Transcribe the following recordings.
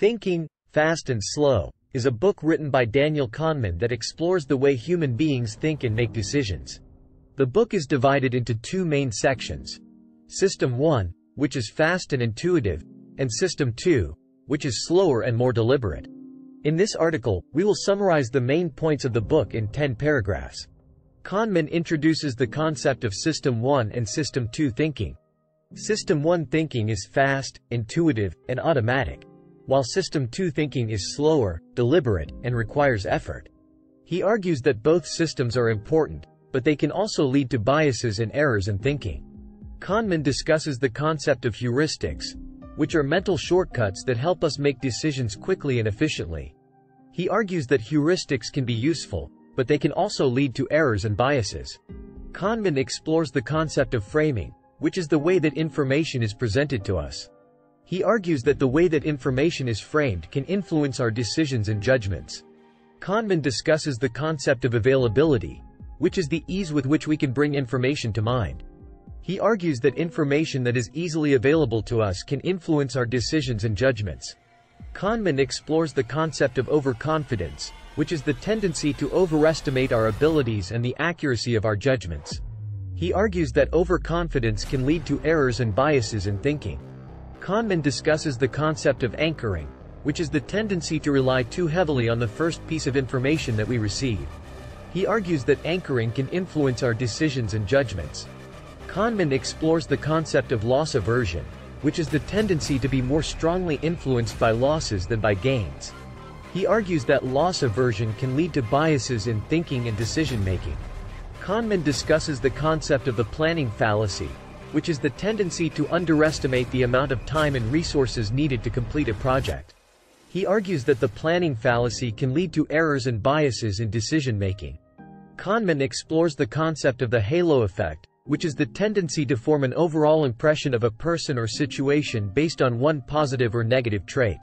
Thinking, Fast and Slow is a book written by Daniel Kahneman that explores the way human beings think and make decisions. The book is divided into two main sections: System 1, which is fast and intuitive, and System 2, which is slower and more deliberate. In this article, we will summarize the main points of the book in 10 paragraphs. Kahneman introduces the concept of System 1 and System 2 thinking. System 1 thinking is fast, intuitive, and automatic, while System 2 thinking is slower, deliberate, and requires effort. He argues that both systems are important, but they can also lead to biases and errors in thinking. Kahneman discusses the concept of heuristics, which are mental shortcuts that help us make decisions quickly and efficiently. He argues that heuristics can be useful, but they can also lead to errors and biases. Kahneman explores the concept of framing, which is the way that information is presented to us. He argues that the way that information is framed can influence our decisions and judgments. Kahneman discusses the concept of availability, which is the ease with which we can bring information to mind. He argues that information that is easily available to us can influence our decisions and judgments. Kahneman explores the concept of overconfidence, which is the tendency to overestimate our abilities and the accuracy of our judgments. He argues that overconfidence can lead to errors and biases in thinking. Kahneman discusses the concept of anchoring, which is the tendency to rely too heavily on the first piece of information that we receive. He argues that anchoring can influence our decisions and judgments. Kahneman explores the concept of loss aversion, which is the tendency to be more strongly influenced by losses than by gains. He argues that loss aversion can lead to biases in thinking and decision-making. Kahneman discusses the concept of the planning fallacy, which is the tendency to underestimate the amount of time and resources needed to complete a project. He argues that the planning fallacy can lead to errors and biases in decision-making. Kahneman explores the concept of the halo effect, which is the tendency to form an overall impression of a person or situation based on one positive or negative trait.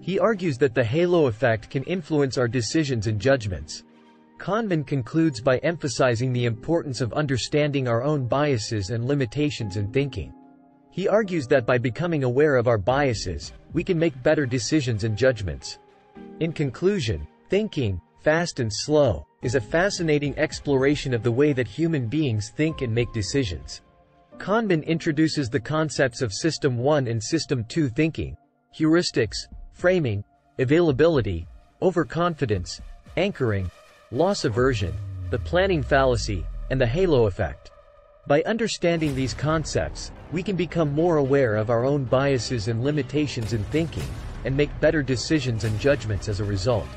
He argues that the halo effect can influence our decisions and judgments. Kahneman concludes by emphasizing the importance of understanding our own biases and limitations in thinking. He argues that by becoming aware of our biases, we can make better decisions and judgments. In conclusion, Thinking, Fast and Slow is a fascinating exploration of the way that human beings think and make decisions. Kahneman introduces the concepts of System 1 and System 2 thinking, heuristics, framing, availability, overconfidence, anchoring, loss aversion, the planning fallacy, and the halo effect. By understanding these concepts, we can become more aware of our own biases and limitations in thinking, and make better decisions and judgments as a result.